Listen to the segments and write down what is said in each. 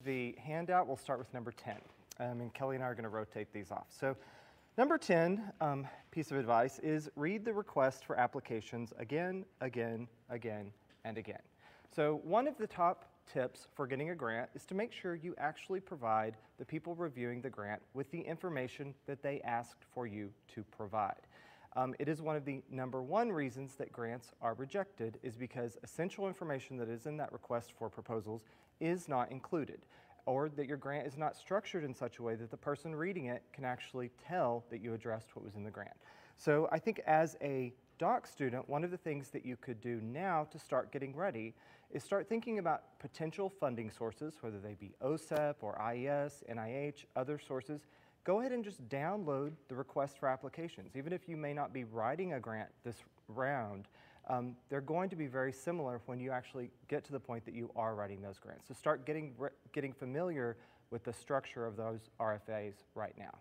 the handout, we'll start with number 10. And Kelly and I are going to rotate these off. So number 10 piece of advice is read the request for applications again, again, again, and again. So one of the top tips for getting a grant is to make sure you actually provide the people reviewing the grant with the information that they asked for you to provide. It is one of the number one reasons that grants are rejected is because essential information that is in that request for proposals is not included, or that your grant is not structured in such a way that the person reading it can actually tell that you addressed what was in the grant. So I think as a doc student, one of the things that you could do now to start getting ready is start thinking about potential funding sources, whether they be OSEP or IES, NIH, other sources. Go ahead and just download the request for applications. Even if you may not be writing a grant this round, they're going to be very similar when you actually get to the point that you are writing those grants. So start getting familiar with the structure of those RFAs right now.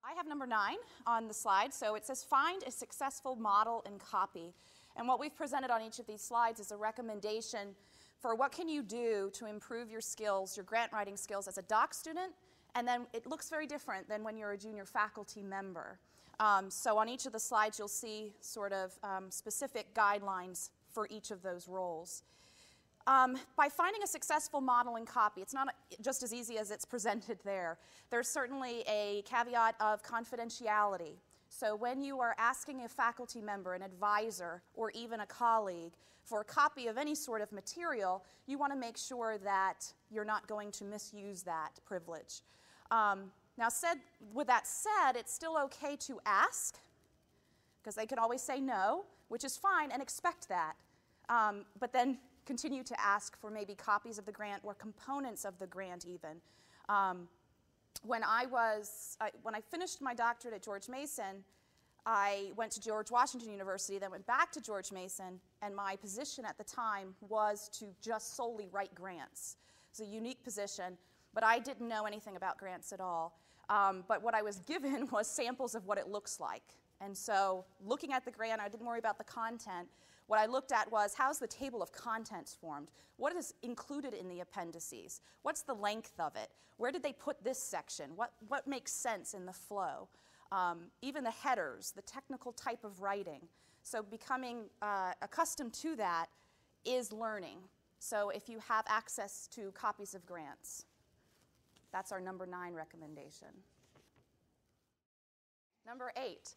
I have number 9 on the slide. So it says find a successful model and copy. And what we've presented on each of these slides is a recommendation for what can you do to improve your skills, your grant writing skills as a doc student, and then it looks very different than when you're a junior faculty member. So on each of the slides you'll see sort of specific guidelines for each of those roles. By finding a successful model and copy, it's not just as easy as it's presented there. There's certainly a caveat of confidentiality. So when you are asking a faculty member, an advisor, or even a colleague for a copy of any sort of material, you want to make sure that you're not going to misuse that privilege. Now, with that said, it's still okay to ask, because they can always say no, which is fine, and expect that. But then continue to ask for maybe copies of the grant or components of the grant even. When I finished my doctorate at George Mason, I went to George Washington University, then went back to George Mason, and my position at the time was to just solely write grants. It's a unique position, but I didn't know anything about grants at all. But what I was given was samples of what it looks like. And so looking at the grant, I didn't worry about the content. What I looked at was, how's the table of contents formed? What is included in the appendices? What's the length of it? Where did they put this section? What makes sense in the flow? Even the headers, the technical type of writing. So becoming accustomed to that is learning. So if you have access to copies of grants, that's our number 9 recommendation. Number 8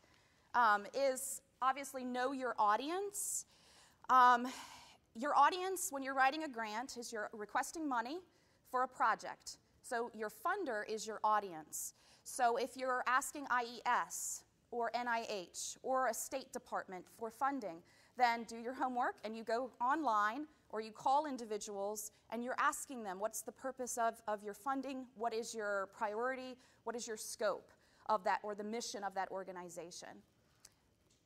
is obviously know your audience. Your audience, when you're writing a grant, is you're requesting money for a project. So your funder is your audience. So if you're asking IES or NIH or a State Department for funding, then do your homework and you go online or you call individuals and you're asking them, what's the purpose of your funding? What is your priority? What is your scope of that or the mission of that organization?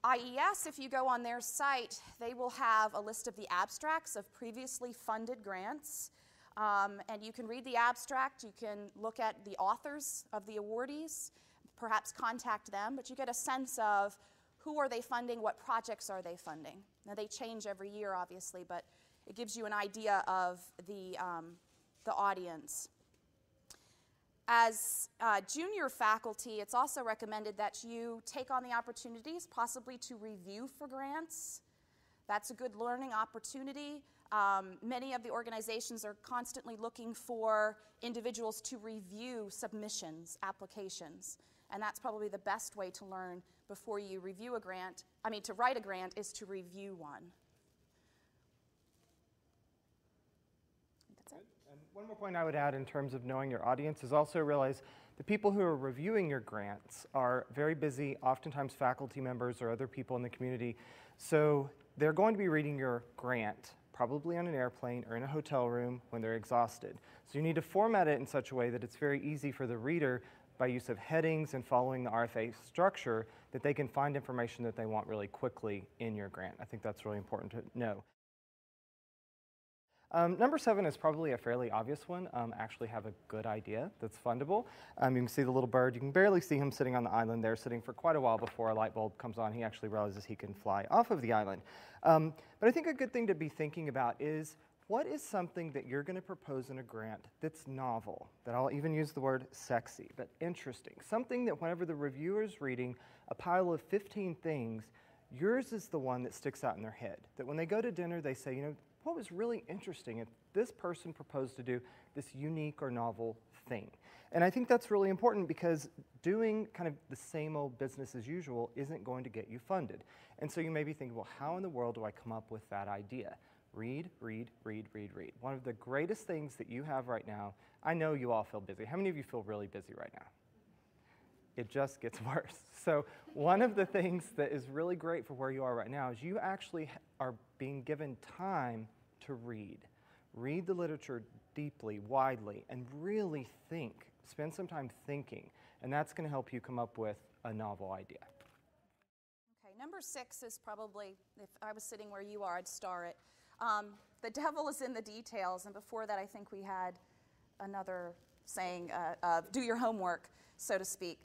IES, if you go on their site, they will have a list of the abstracts of previously funded grants. And you can read the abstract, you can look at the authors of the awardees, perhaps contact them, but you get a sense of who are they funding, what projects are they funding. Now they change every year, obviously, but it gives you an idea of the audience. As junior faculty, it's also recommended that you take on the opportunities, possibly to review for grants. That's a good learning opportunity. Many of the organizations are constantly looking for individuals to review submissions, applications, and that's probably the best way to learn before you review a grant. To write a grant is to review one. That's it. And one more point I would add in terms of knowing your audience is also realize the people who are reviewing your grants are very busy, oftentimes faculty members or other people in the community. So they're going to be reading your grant probably on an airplane or in a hotel room when they're exhausted. So you need to format it in such a way that it's very easy for the reader, by use of headings and following the RFA structure, that they can find information that they want really quickly in your grant. I think that's really important to know. Number 7 is probably a fairly obvious one. Actually have a good idea that's fundable. You can see the little bird. You can barely see him sitting on the island there, sitting for quite a while before a light bulb comes on. He actually realizes he can fly off of the island. But I think a good thing to be thinking about is what is something that you're going to propose in a grant that's novel, that I'll even use the word sexy, but interesting, something that whenever the reviewer's reading a pile of 15 things, yours is the one that sticks out in their head, that when they go to dinner, they say, you know, what was really interesting if this person proposed to do this unique or novel thing. And I think that's really important because doing kind of the same old business as usual isn't going to get you funded. And so you may be thinking, well, how in the world do I come up with that idea? Read, read, read, read, read. One of the greatest things that you have right now, I know you all feel busy. How many of you feel really busy right now? It just gets worse. So one of the things that is really great for where you are right now is you actually are being given time to read. Read the literature deeply, widely, and really think. Spend some time thinking, and that's going to help you come up with a novel idea. Okay, number 6 is probably, if I was sitting where you are, I'd star it. The devil is in the details, and before that I think we had another saying, do your homework, so to speak.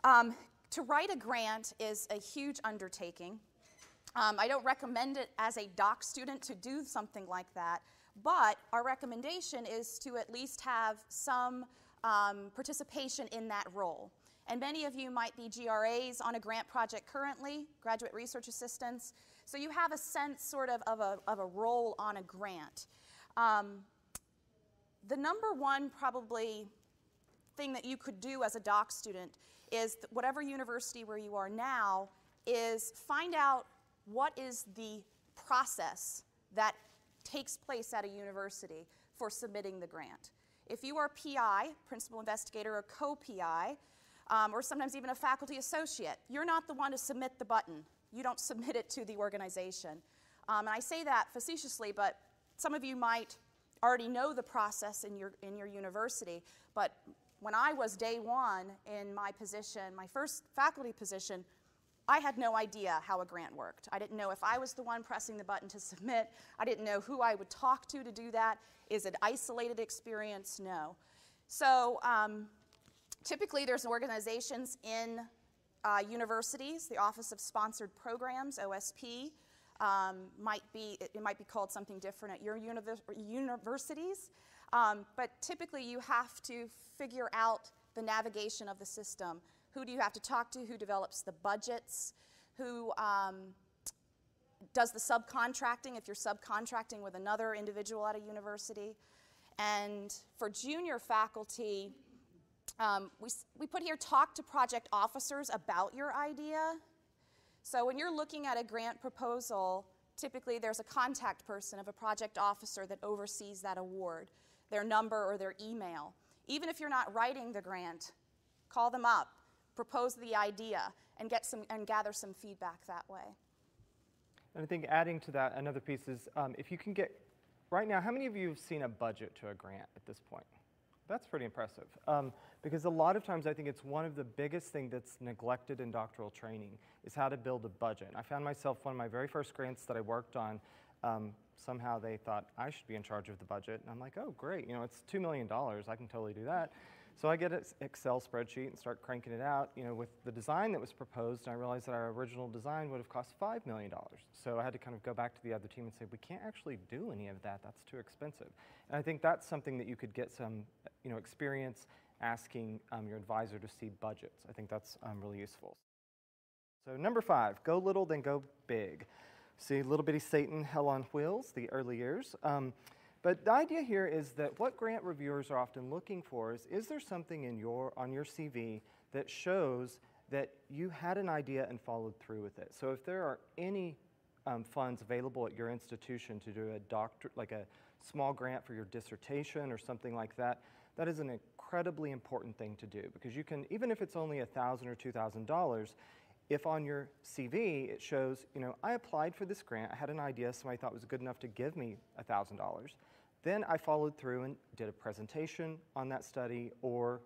To write a grant is a huge undertaking. I don't recommend it as a doc student to do something like that, but our recommendation is to at least have some participation in that role. And many of you might be GRAs on a grant project currently, graduate research assistants, so you have a sense sort of a role on a grant. The number one probably thing that you could do as a doc student is whatever university where you are now is find out what is the process that takes place at a university for submitting the grant. If you are PI, principal investigator, or co-PI, or sometimes even a faculty associate, you're not the one to submit the button. You don't submit it to the organization. And I say that facetiously, but some of you might already know the process in your university, but when I was day one in my position, my first faculty position, I had no idea how a grant worked. I didn't know if I was the one pressing the button to submit. I didn't know who I would talk to do that. Is it isolated experience? No. So typically there's organizations in universities, the Office of Sponsored Programs, OSP. It might be called something different at your universities. But typically you have to figure out the navigation of the system. Who do you have to talk to? Who develops the budgets? Who does the subcontracting if you're subcontracting with another individual at a university? And for junior faculty, we put here, talk to project officers about your idea. So when you're looking at a grant proposal, typically there's a contact person of a project officer that oversees that award, their number or their email. Even if you're not writing the grant, call them up, propose the idea, and gather some feedback that way. And I think adding to that, another piece is if you can get, right now, how many of you have seen a budget to a grant at this point? That's pretty impressive. Because a lot of times I think it's one of the biggest things that's neglected in doctoral training is how to build a budget. I found myself, one of my very first grants that I worked on, somehow they thought I should be in charge of the budget. And I'm like, oh, great, you know, it's $2 million. I can totally do that. So I get an Excel spreadsheet and start cranking it out, you know, with the design that was proposed, and I realized that our original design would have cost $5 million. So I had to kind of go back to the other team and say, we can't actually do any of that. That's too expensive. And I think that's something that you could get some, you know, experience asking your advisor to see budgets. I think that's really useful. So number 5, go little, then go big. See, little bitty Satan, hell on wheels, the early years. But the idea here is that what grant reviewers are often looking for is there something on your CV that shows that you had an idea and followed through with it? So if there are any funds available at your institution to do like a small grant for your dissertation or something like that, that is an incredibly important thing to do, because you can, even if it's only $1,000 or $2,000, if on your CV it shows, you know, I applied for this grant, I had an idea somebody thought was good enough to give me $1,000, then I followed through and did a presentation on that study or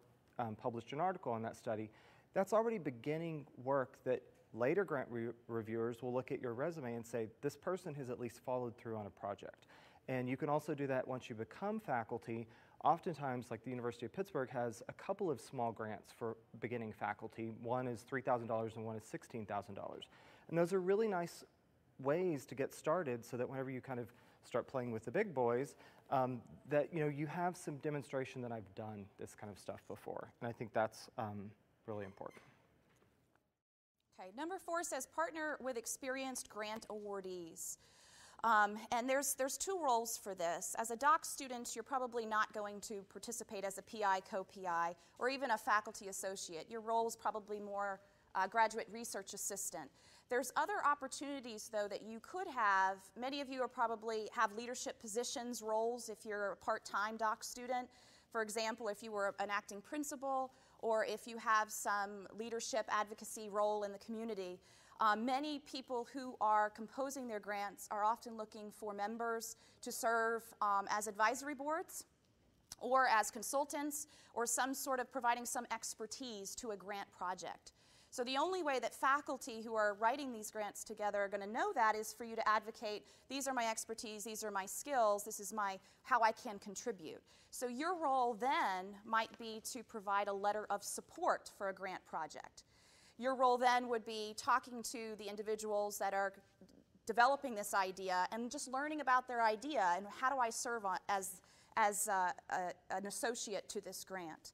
published an article on that study, that's already beginning work that later grant reviewers will look at your resume and say, this person has at least followed through on a project. And you can also do that once you become faculty. Oftentimes, like the University of Pittsburgh has a couple of small grants for beginning faculty. One is $3,000 and one is $16,000. And those are really nice ways to get started so that whenever you kind of start playing with the big boys, that you have some demonstration that I've done this kind of stuff before. And I think that's really important. Okay, number 4 says partner with experienced grant awardees. And there's 2 roles for this. As a doc student, you're probably not going to participate as a PI, co-PI, or even a faculty associate. Your role is probably more graduate research assistant. There's other opportunities, though, that you could have. Many of you are probably have leadership positions, roles, if you're a part-time doc student. For example, if you were an acting principal, or if you have some leadership advocacy role in the community. Many people who are composing their grants are often looking for members to serve as advisory boards, or as consultants, or some sort of providing some expertise to a grant project. So the only way that faculty who are writing these grants together are going to know that is for you to advocate, these are my expertise, these are my skills, this is how I can contribute. So your role then might be to provide a letter of support for a grant project. Your role then would be talking to the individuals that are developing this idea and just learning about their idea and how do I serve as an associate to this grant.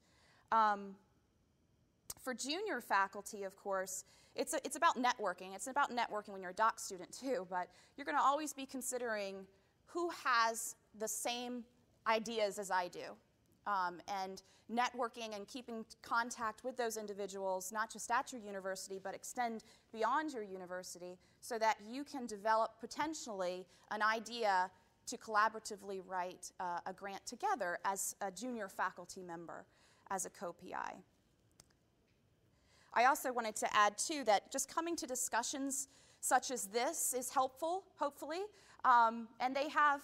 For junior faculty, of course, it's about networking. It's about networking when you're a doc student too, but you're going to always be considering who has the same ideas as I do. And networking and keeping contact with those individuals, not just at your university, but extend beyond your university so that you can develop potentially an idea to collaboratively write a grant together as a junior faculty member, as a co-PI. I also wanted to add, too, that just coming to discussions such as this is helpful, hopefully, and they have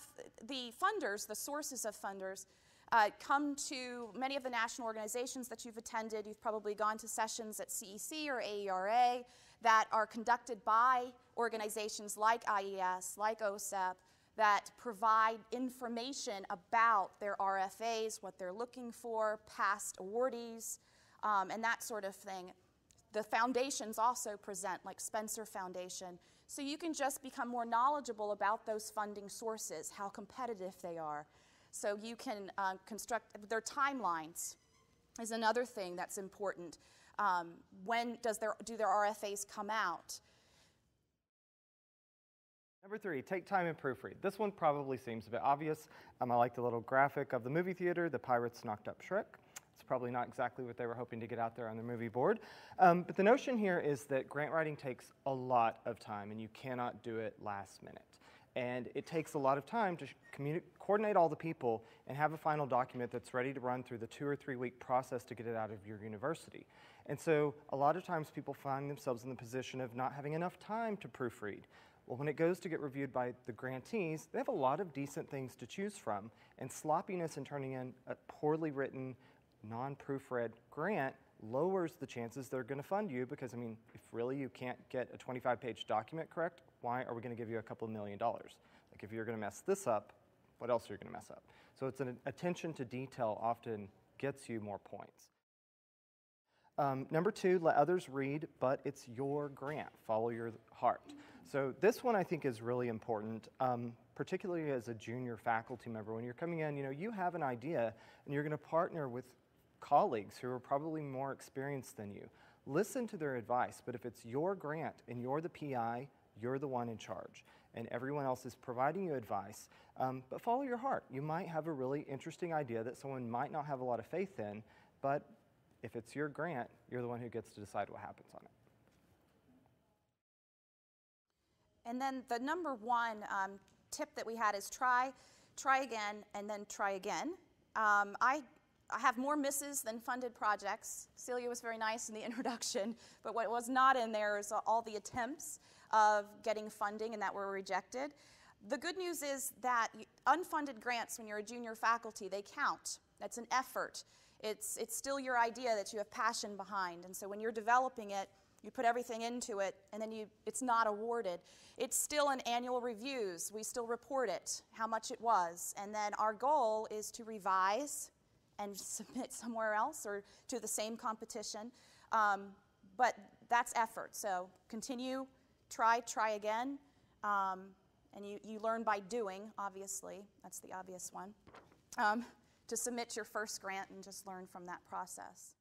the funders, the sources of funders, come to many of the national organizations that you've attended. You've probably gone to sessions at CEC or AERA that are conducted by organizations like IES, like OSEP, that provide information about their RFAs, what they're looking for, past awardees, and that sort of thing. The foundations also present, like Spencer Foundation, so you can just become more knowledgeable about those funding sources, how competitive they are. So you can construct their timelines is another thing that's important. When do their RFAs come out? Number 3, take time and proofread. This one probably seems a bit obvious. I like the little graphic of the movie theater, the pirates knocked up Shrek. It's probably not exactly what they were hoping to get out there on the movie board. But the notion here is that grant writing takes a lot of time, and you cannot do it last minute. And it takes a lot of time to coordinate all the people and have a final document that's ready to run through the 2 or 3 week process to get it out of your university. And so a lot of times people find themselves in the position of not having enough time to proofread. Well, when it goes to get reviewed by the grantees, they have a lot of decent things to choose from, and sloppiness in turning in a poorly written, non-proofread grant lowers the chances they're going to fund you, because, I mean, if really you can't get a 25-page document correct, why are we going to give you a couple $1 million? Like, if you're going to mess this up, what else are you going to mess up? So it's an attention to detail often gets you more points. Number 2, let others read, but it's your grant. Follow your heart. So this one I think is really important, particularly as a junior faculty member. When you're coming in, you have an idea, and you're going to partner with colleagues who are probably more experienced than you. Listen to their advice, but if it's your grant and you're the PI, you're the one in charge, and everyone else is providing you advice, but follow your heart. You might have a really interesting idea that someone might not have a lot of faith in, but if it's your grant, you're the one who gets to decide what happens on it. And then the number 1 tip that we had is try again, and then try again. I have more misses than funded projects. Celia was very nice in the introduction, but what was not in there is all the attempts of getting funding and that were rejected. The good news is that unfunded grants, when you're a junior faculty, they count. That's an effort. It's still your idea that you have passion behind, and so when you're developing it, you put everything into it, and then it's not awarded. It's still in annual reviews. We still report it, how much it was, and then our goal is to revise and submit somewhere else or to the same competition, but that's effort. So continue, try again, and you learn by doing, obviously. That's the obvious one. To submit your first grant and just learn from that process.